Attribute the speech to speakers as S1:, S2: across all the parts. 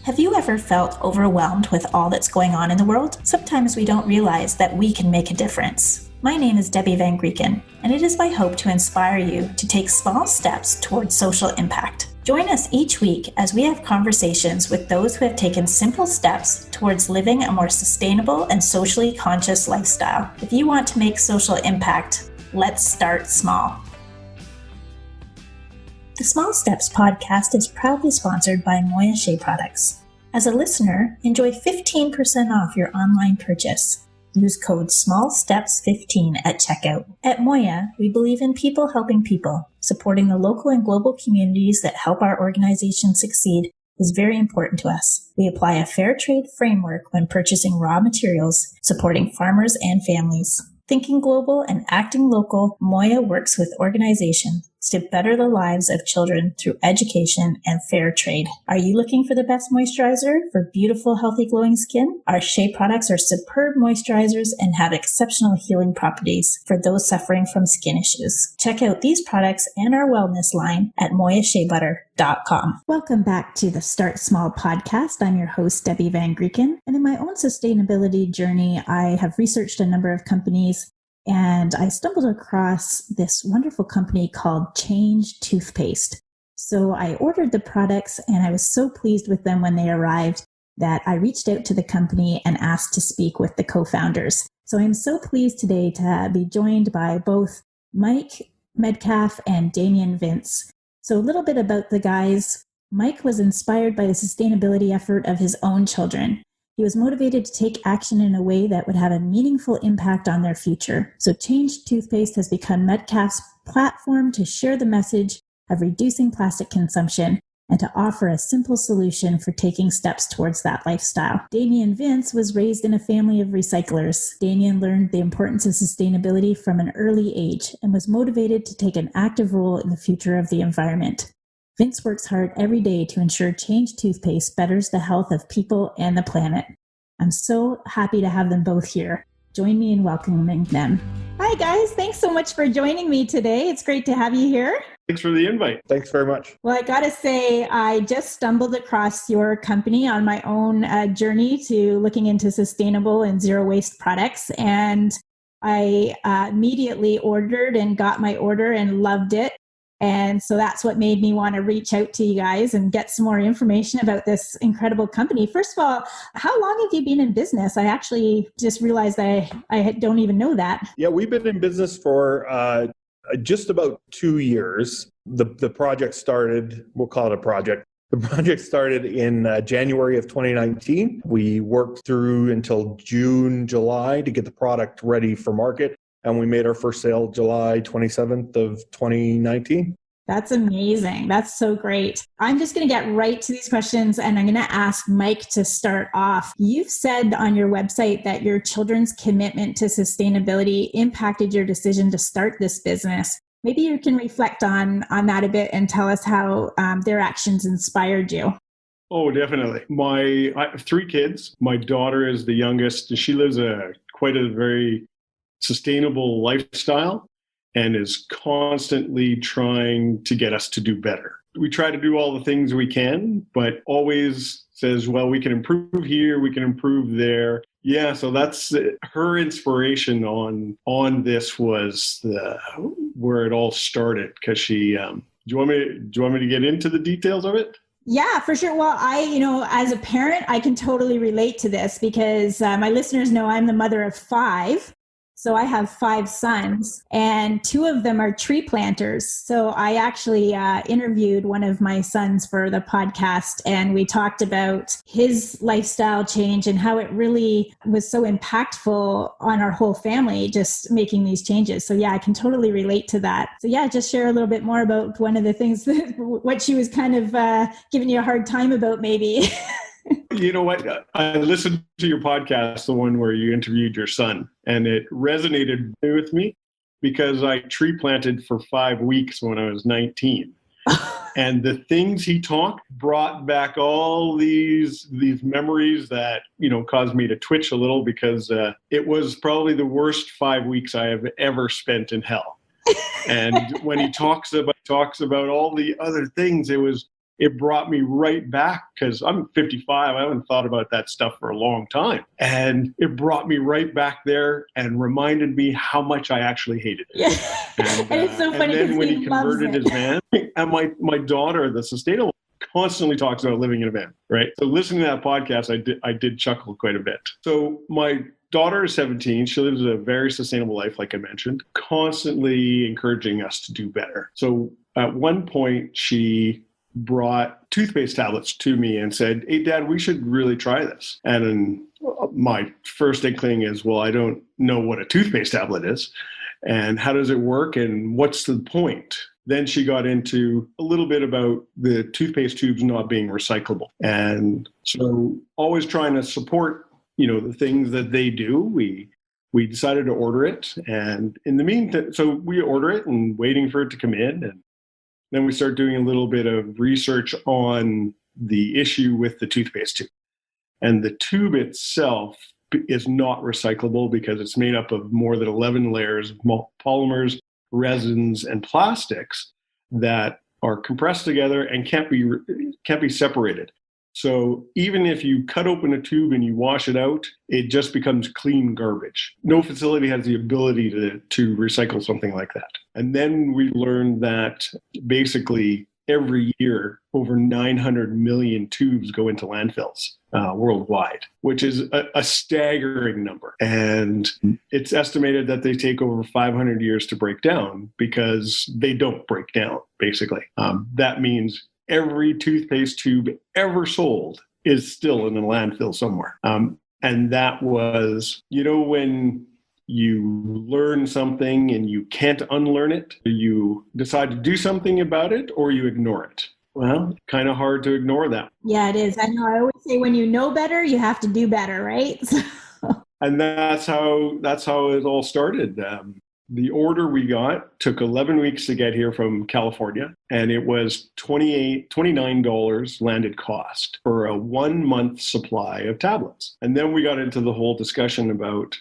S1: Have you ever felt overwhelmed with all that's going on in the world? Sometimes we don't realize that we can make a difference. My name is Debbie Van Grieken, and it is my hope to inspire you to take small steps towards social impact. Join us each week as we have conversations with those who have taken simple steps towards living a more sustainable and socially conscious lifestyle. If you want to make social impact, let's start small. The Small Steps podcast is proudly sponsored by Moya Shea Products. As a listener, enjoy 15% off your online purchase. Use code SMALLSTEPS15 at checkout. At Moya, we believe in people helping people. Supporting the local and global communities that help our organization succeed is very important to us. We apply a fair trade framework when purchasing raw materials, supporting farmers and families. Thinking global and acting local, Moya works with organizations to better the lives of children through education and fair trade. Are you looking for the best moisturizer for beautiful, healthy, glowing skin? Our Shea products are superb moisturizers and have exceptional healing properties for those suffering from skin issues. Check out these products and our wellness line at moyasheabutter.com. Welcome back to the Start Small podcast. I'm your host, Debbie Van Grieken, and in my own sustainability journey, I have researched a number of companies, and I stumbled across this wonderful company called Change Toothpaste. So I ordered the products, and I was so pleased with them when they arrived that I reached out to the company and asked to speak with the co-founders. So I'm so pleased today to be joined by both Mike Medicoff and Damien Vince. So a little bit about the guys. Mike was inspired by the sustainability effort of his own children. He was motivated to take action in a way that would have a meaningful impact on their future. So Change Toothpaste has become Medicoff's platform to share the message of reducing plastic consumption and to offer a simple solution for taking steps towards that lifestyle. Damien Vince was raised in a family of recyclers. Damien learned the importance of sustainability from an early age and was motivated to take an active role in the future of the environment. Vince works hard every day to ensure Change Toothpaste betters the health of people and the planet. I'm so happy to have them both here. Join me in welcoming them. Hi guys, thanks so much for joining me today. It's great to have you here.
S2: Thanks for the invite. Thanks very much.
S1: Well, I gotta say, I just stumbled across your company on my own journey to looking into sustainable and zero waste products. And I immediately ordered and got my order and loved it. And so that's what made me want to reach out to you guys and get some more information about this incredible company. First of all, how long have you been in business? I actually just realized I don't even know that.
S2: Yeah, we've been in business for just about 2 years. The project started, we'll call it a project. The project started in January of 2019. We worked through until June, July to get the product ready for market. And we made our first sale July 27th of 2019.
S1: That's amazing. That's so great. I'm just going to get right to these questions, and I'm going to ask Mike to start off. You've said on your website that your children's commitment to sustainability impacted your decision to start this business. Maybe you can reflect on that a bit and tell us how their actions inspired you.
S3: Oh, definitely. I have 3 kids. My daughter is the youngest, and she lives quite a very sustainable lifestyle and is constantly trying to get us to do better. We try to do all the things we can, but always says, well, we can improve here, we can improve there. Yeah, so that's her inspiration on this was where it all started. Because she, do you want me to get into the details of it?
S1: Yeah, for sure. Well, as a parent, I can totally relate to this because my listeners know I'm the mother of 5. So I have 5 sons, and 2 of them are tree planters. So I actually interviewed one of my sons for the podcast, and we talked about his lifestyle change and how it really was so impactful on our whole family, just making these changes. So yeah, I can totally relate to that. So yeah, just share a little bit more about one of the things, what she was kind of giving you a hard time about maybe.
S3: You know what? I listened to your podcast, the one where you interviewed your son, and it resonated with me because I tree planted for 5 weeks when I was 19. And the things he talked brought back all these memories that, caused me to twitch a little because it was probably the worst 5 weeks I have ever spent in hell. And when he talks about all the other things, it was it brought me right back, because I'm 55. I haven't thought about that stuff for a long time. And it brought me right back there and reminded me how much I actually hated it.
S1: Yeah. And it's so funny
S3: and then when he
S1: loves
S3: converted
S1: it.
S3: his van, and my daughter, the sustainable, constantly talks about living in a van, right? So listening to that podcast, I did chuckle quite a bit. So my daughter is 17. She lives a very sustainable life, like I mentioned, constantly encouraging us to do better. So at one point, she brought toothpaste tablets to me and said, "Hey, Dad, we should really try this." And my first inkling is, well, I don't know what a toothpaste tablet is, and how does it work, and what's the point? Then she got into a little bit about the toothpaste tubes not being recyclable. And so always trying to support, the things that they do. We decided to order it. And in the meantime, so we order it and waiting for it to come in. And then we start doing a little bit of research on the issue with the toothpaste tube. And the tube itself is not recyclable because it's made up of more than 11 layers of polymers, resins, and plastics that are compressed together and can't be separated. So even if you cut open a tube and you wash it out, it just becomes clean garbage. No facility has the ability to recycle something like that. And then we learned that basically every year, over 900 million tubes go into landfills worldwide, which is a staggering number. And it's estimated that they take over 500 years to break down because they don't break down, basically. That means every toothpaste tube ever sold is still in a landfill somewhere. And that was, when you learn something and you can't unlearn it, you decide to do something about it or you ignore it. Well, kind of hard to ignore that.
S1: Yeah, it is. I know. I always say when you know better, you have to do better, right?
S3: And that's how it all started. The order we got took 11 weeks to get here from California, and it was $29 landed cost for a 1 month supply of tablets. And then we got into the whole discussion about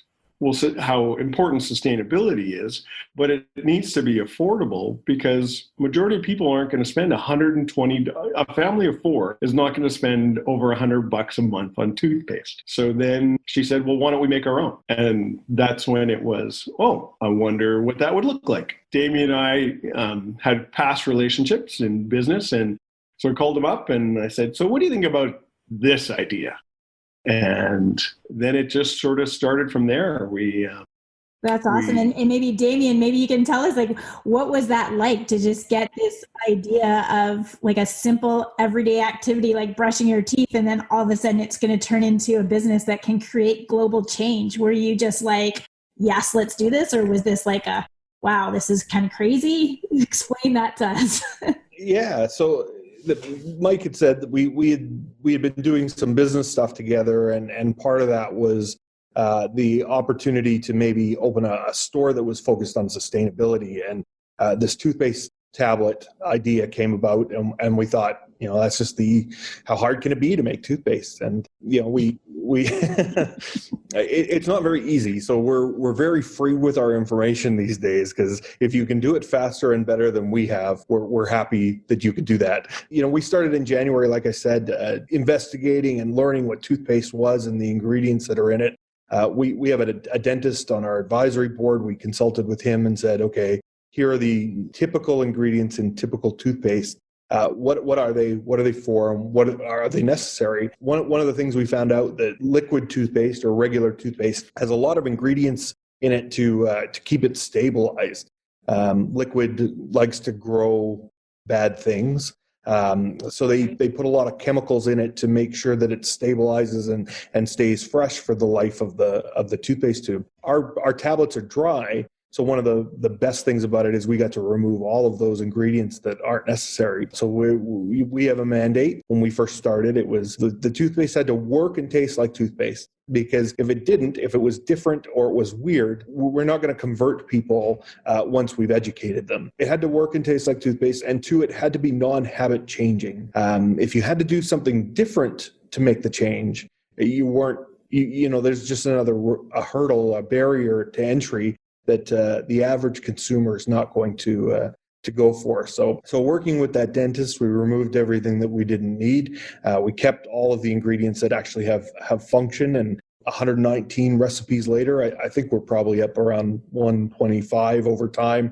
S3: how important sustainability is, but it needs to be affordable because majority of people aren't going to spend $120. A family of 4 is not going to spend over $100 a month on toothpaste. So then she said, well, why don't we make our own? And that's when it was, I wonder what that would look like. Damien and I had past relationships in business. And so I called him up and I said, so what do you think about this idea? And then it just sort of started from there.
S1: That's awesome. And maybe Damien, maybe you can tell us, what was that like to just get this idea of a simple everyday activity like brushing your teeth, and then all of a sudden it's going to turn into a business that can create global change? Were you just yes, let's do this? Or was this wow, this is kind of crazy? Explain that to us.
S2: Yeah. So Mike had said that we had been doing some business stuff together, and part of that was the opportunity to maybe open a store that was focused on sustainability. And this toothpaste tablet idea came about, and we thought, that's just how hard can it be to make toothpaste? And we it's not very easy. So we're very free with our information these days, because if you can do it faster and better than we have, we're happy that you could do that. We started in January, like I said, investigating and learning what toothpaste was and the ingredients that are in it. We have a dentist on our advisory board. We consulted with him and said, okay, here are the typical ingredients in typical toothpaste. What are they? What are they for? And what are they necessary? One of the things we found out that liquid toothpaste or regular toothpaste has a lot of ingredients in it to keep it stabilized. Liquid likes to grow bad things. So they put a lot of chemicals in it to make sure that it stabilizes and stays fresh for the life of the toothpaste tube. Our tablets are dry. So one of the best things about it is we got to remove all of those ingredients that aren't necessary. So we have a mandate. When we first started, it was the toothpaste had to work and taste like toothpaste, because if it didn't, if it was different or it was weird, we're not going to convert people once we've educated them. It had to work and taste like toothpaste, and 2, it had to be non-habit changing. If you had to do something different to make the change, you weren't, there's just a hurdle, a barrier to entry that the average consumer is not going to to go for. So working with that dentist, we removed everything that we didn't need. We kept all of the ingredients that actually have function, and 119 recipes later, I think we're probably up around 125 over time,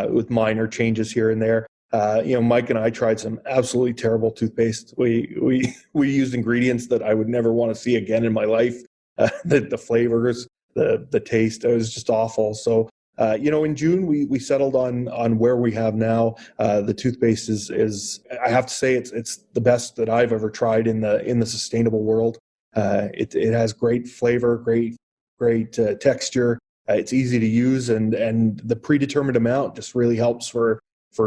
S2: with minor changes here and there. Mike and I tried some absolutely terrible toothpaste. We used ingredients that I would never want to see again in my life. The flavors, the taste, it was just awful. So, in June we settled on where we have now. The toothpaste is I have to say it's the best that I've ever tried in the sustainable world. It has great flavor, great texture. It's easy to use, and the predetermined amount just really helps for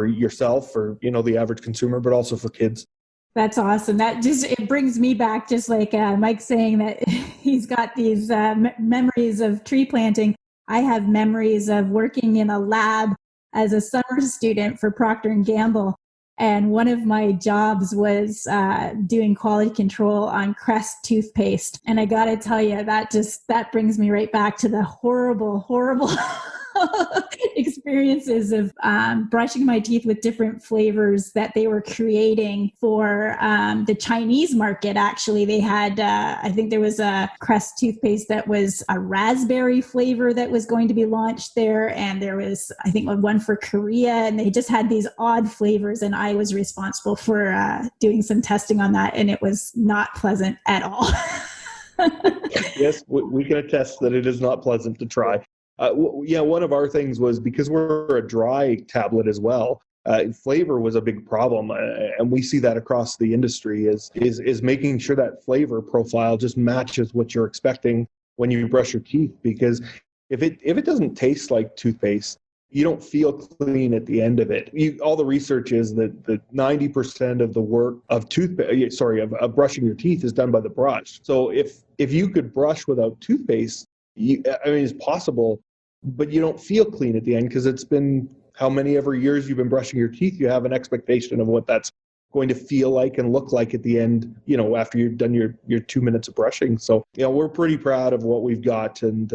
S2: yourself, for the average consumer, but also for kids.
S1: That's awesome. It brings me back, just like Mike saying that he's got these memories of tree planting. I have memories of working in a lab as a summer student for Procter & Gamble. And one of my jobs was doing quality control on Crest toothpaste. And I got to tell you, that brings me right back to the horrible experiences of brushing my teeth with different flavors that they were creating for the Chinese market. Actually, they had, I think there was a Crest toothpaste that was a raspberry flavor that was going to be launched there. And there was, I think, one for Korea, and they just had these odd flavors. And I was responsible for doing some testing on that. And it was not pleasant at all.
S2: Yes, we can attest that it is not pleasant to try. One of our things was, because we're a dry tablet as well, flavor was a big problem, and we see that across the industry is making sure that flavor profile just matches what you're expecting when you brush your teeth. Because if it doesn't taste like toothpaste, you don't feel clean at the end of it. All the research is that 90% of the work of of brushing your teeth is done by the brush. So if you could brush without toothpaste, it's possible, but you don't feel clean at the end, because it's been how many ever years you've been brushing your teeth. You have an expectation of what that's going to feel like and look like at the end, after you've done your 2 minutes of brushing. So, we're pretty proud of what we've got, and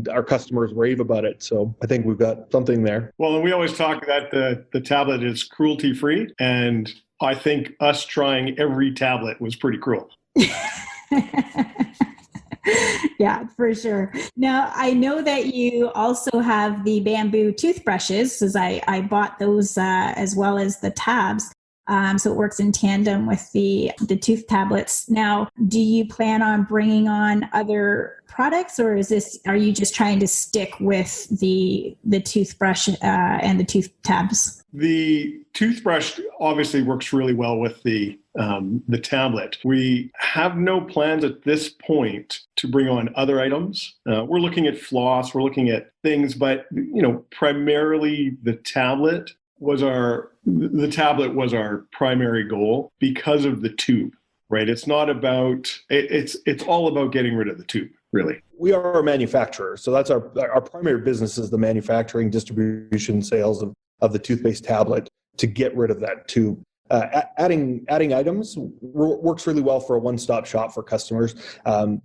S2: our customers rave about it. So I think we've got something there.
S3: Well, and we always talk that the tablet is cruelty-free, and I think us trying every tablet was pretty cruel.
S1: Yeah, for sure. Now, I know that you also have the bamboo toothbrushes, because I bought those as well as the tabs. So it works in tandem with the tooth tablets. Now, do you plan on bringing on other products, or are you just trying to stick with the toothbrush and the tooth tabs?
S3: The toothbrush obviously works really well with the tablet. We have no plans at this point to bring on other items. We're looking at floss, we're looking at things, but primarily the tablet was our primary goal because of the tube, right? It's not about it's all about getting rid of the tube, really.
S2: We are a manufacturer, so that's our primary business is the manufacturing, distribution, sales of the toothpaste tablet to get rid of that tube. Adding items works really well for a one-stop shop for customers.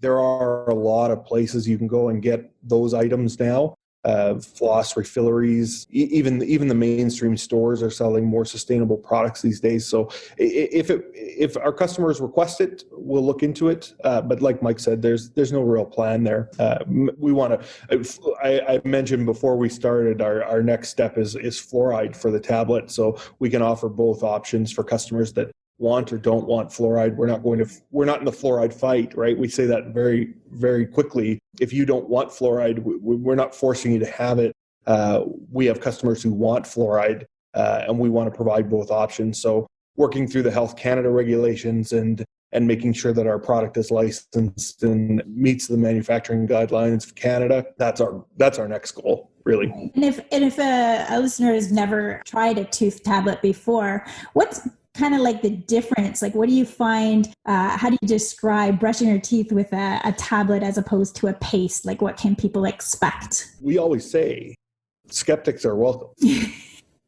S2: There are a lot of places you can go and get those items now. Floss, refilleries, even the mainstream stores are selling more sustainable products these days. So if our customers request it, we'll look into it. But like Mike said, there's no real plan there. We want to. I mentioned before we started, our next step is fluoride for the tablet, so we can offer both options for customers that want or don't want fluoride. We're not in the fluoride fight, right? We say that very, very quickly. If you don't want fluoride, we're not forcing you to have it. We have customers who want fluoride, and we want to provide both options. So working through the Health Canada regulations and making sure that our product is licensed and meets the manufacturing guidelines of Canada, that's our next goal, really.
S1: And if a listener has never tried a tooth tablet before, what's kind of like the difference? Like, what do you find? How do you describe brushing your teeth with a tablet as opposed to a paste? Like, what can people expect?
S2: We always say skeptics are welcome.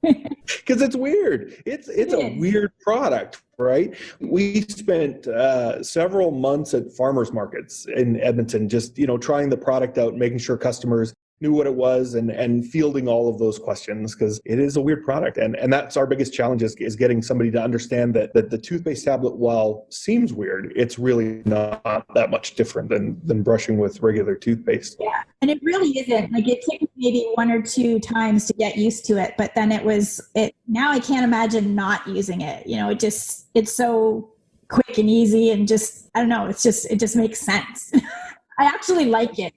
S2: Because it's weird. It's a weird product, right? We spent several months at farmers markets in Edmonton, just trying the product out, making sure customers knew what it was, and fielding all of those questions, because it is a weird product. And that's our biggest challenge is getting somebody to understand that the toothpaste tablet, while seems weird, it's really not that much different than brushing with regular toothpaste.
S1: Yeah. And it really isn't. Like, it took maybe 1 or 2 times to get used to it, but then now I can't imagine not using it. It's so quick and easy, and just, I don't know, it just makes sense. I actually like it.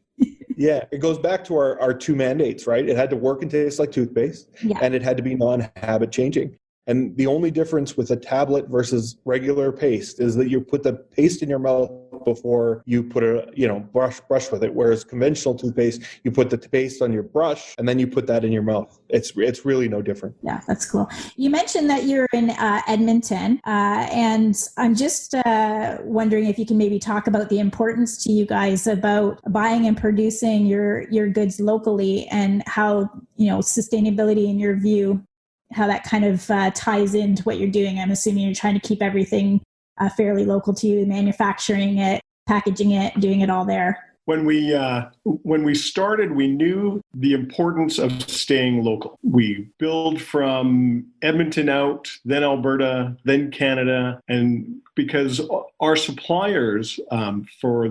S2: Yeah, it goes back to our 2 mandates, right? It had to work and taste like toothpaste, and it had to be non-habit changing. And the only difference with a tablet versus regular paste is that you put the paste in your mouth before you put brush with it. Whereas conventional toothpaste, you put the paste on your brush and then you put that in your mouth. It's really no different.
S1: Yeah, that's cool. You mentioned that you're in Edmonton, and I'm just wondering if you can maybe talk about the importance to you guys about buying and producing your goods locally, and how, sustainability in your view, how that kind of ties into what you're doing. I'm assuming you're trying to keep everything fairly local to you, manufacturing it, packaging it, doing it all there.
S3: When we started, we knew the importance of staying local. We build from Edmonton out, then Alberta, then Canada, and because our suppliers for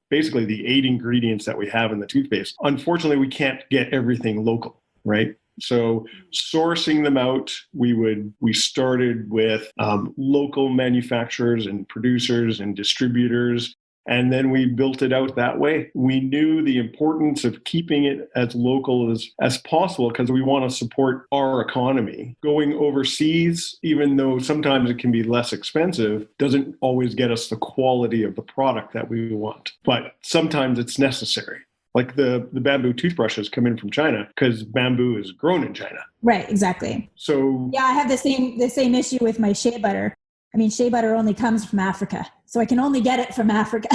S3: basically the 8 ingredients that we have in the toothpaste, unfortunately, we can't get everything local, right? So sourcing them out, we started with local manufacturers and producers and distributors, and then we built it out that way. We knew the importance of keeping it as local as possible, because we want to support our economy. Going overseas, even though sometimes it can be less expensive, doesn't always get us the quality of the product that we want. But sometimes it's necessary. Like the bamboo toothbrushes come in from China because bamboo is grown in China.
S1: Right, exactly.
S3: So
S1: yeah, I have the same issue with my shea butter. I mean, shea butter only comes from Africa, so I can only get it from Africa.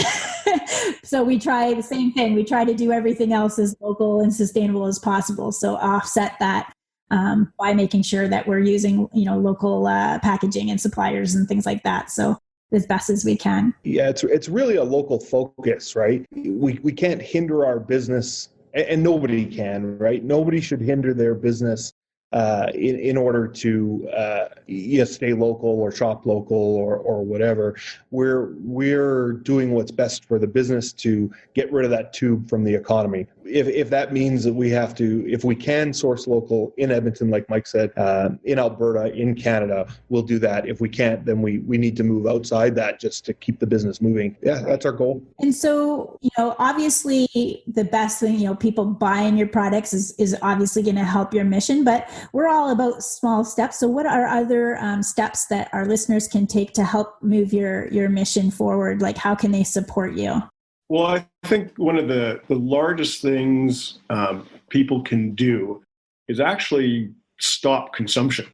S1: So we try the same thing. We try to do everything else as local and sustainable as possible. So offset that by making sure that we're using, local packaging and suppliers and things like that. So as best as we can.
S2: Yeah, it's really a local focus, right? We can't hinder our business, and nobody can, right? Nobody should hinder their business in order to stay local or shop local or whatever. We're doing what's best for the business to get rid of that tube from the economy. If that means that we have to, if we can source local in Edmonton, like Mike said, in Alberta, in Canada, we'll do that. If we can't, then we need to move outside that just to keep the business moving. Yeah, that's our goal.
S1: And so, obviously the best thing, people buying your products is obviously going to help your mission, but we're all about small steps. So what are other steps that our listeners can take to help move your mission forward? Like, how can they support you?
S3: Well, I think one of the largest things people can do is actually stop consumption,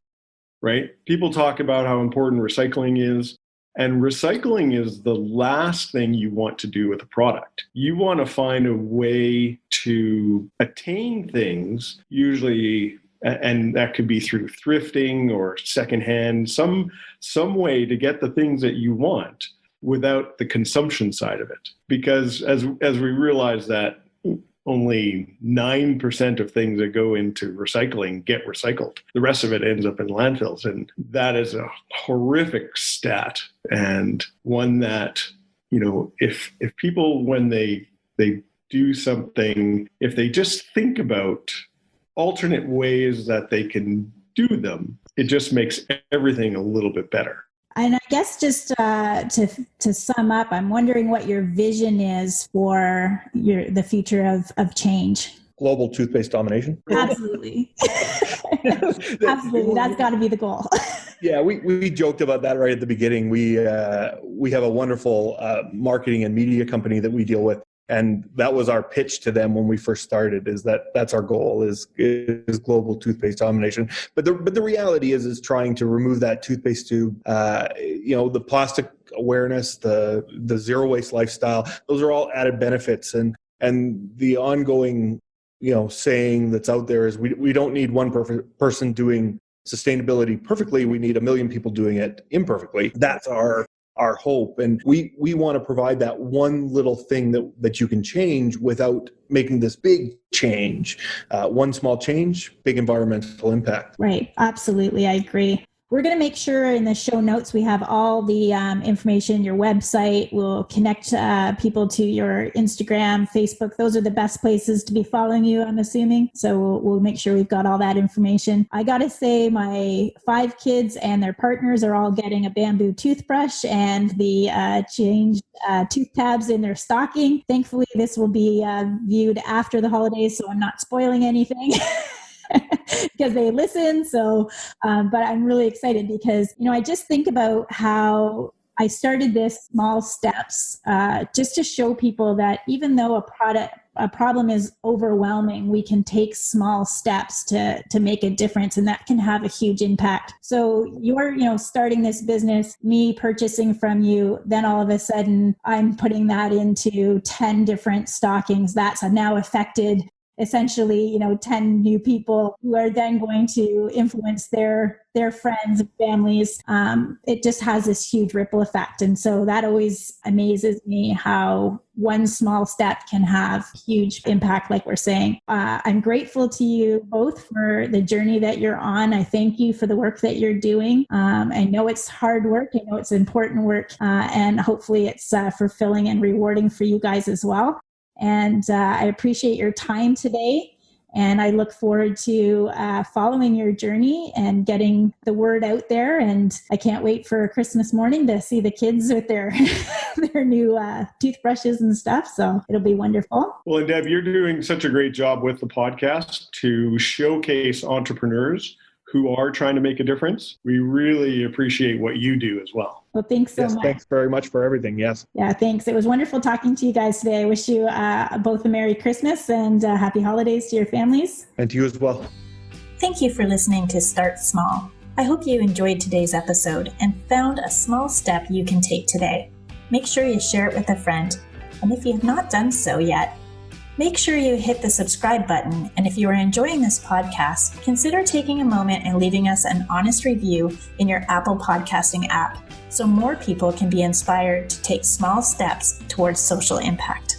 S3: right? People talk about how important recycling is, and recycling is the last thing you want to do with a product. You want to find a way to attain things, usually, and that could be through thrifting or secondhand, some way to get the things that you want without the consumption side of it. Because as we realize that only 9% of things that go into recycling get recycled. The rest of it ends up in landfills. And that is a horrific stat, and one that, if people, when they do something, if they just think about alternate ways that they can do them, it just makes everything a little bit better.
S1: And I guess just to sum up, I'm wondering what your vision is for the future of change.
S2: Global toothpaste domination.
S1: Absolutely. Absolutely. That's got to be the goal.
S2: Yeah, we joked about that right at the beginning. We have a wonderful marketing and media company that we deal with. And that was our pitch to them when we first started, is that's our goal is global toothpaste domination. But the reality is trying to remove that toothpaste tube, the plastic awareness, the zero waste lifestyle. Those are all added benefits. And the ongoing, saying that's out there is we don't need one person doing sustainability perfectly. We need 1 million people doing it imperfectly. That's our our hope. And we want to provide that one little thing that you can change without making this big change. One small change, big environmental impact.
S1: Right. Absolutely. I agree. We're going to make sure in the show notes we have all the information, your website. We'll connect people to your Instagram, Facebook. Those are the best places to be following you, I'm assuming. So we'll make sure we've got all that information. I got to say my 5 kids and their partners are all getting a bamboo toothbrush and the Change tooth tabs in their stocking. Thankfully, this will be viewed after the holidays, so I'm not spoiling anything. Because they listen. So, but I'm really excited because, I just think about how I started this small steps just to show people that even though a problem is overwhelming, we can take small steps to make a difference, and that can have a huge impact. So you're, starting this business, me purchasing from you, then all of a sudden I'm putting that into 10 different stockings. That's now affected essentially, 10 new people who are then going to influence their friends and families. It just has this huge ripple effect. And so that always amazes me how one small step can have huge impact, like we're saying. I'm grateful to you both for the journey that you're on. I thank you for the work that you're doing. I know it's hard work. I know it's important work. And hopefully it's fulfilling and rewarding for you guys as well. And I appreciate your time today. And I look forward to following your journey and getting the word out there. And I can't wait for Christmas morning to see the kids with their new toothbrushes and stuff. So it'll be wonderful.
S3: Well, and Deb, you're doing such a great job with the podcast to showcase entrepreneurs who are trying to make a difference. We really appreciate what you do as well.
S1: Well, thanks so much.
S2: Thanks very much for everything. Yes.
S1: Yeah, thanks. It was wonderful talking to you guys today. I wish you both a Merry Christmas and happy holidays to your families.
S2: And to you as well.
S1: Thank you for listening to Start Small. I hope you enjoyed today's episode and found a small step you can take today. Make sure you share it with a friend. And if you have not done so yet, make sure you hit the subscribe button, and if you are enjoying this podcast, consider taking a moment and leaving us an honest review in your Apple podcasting app so more people can be inspired to take small steps towards social impact.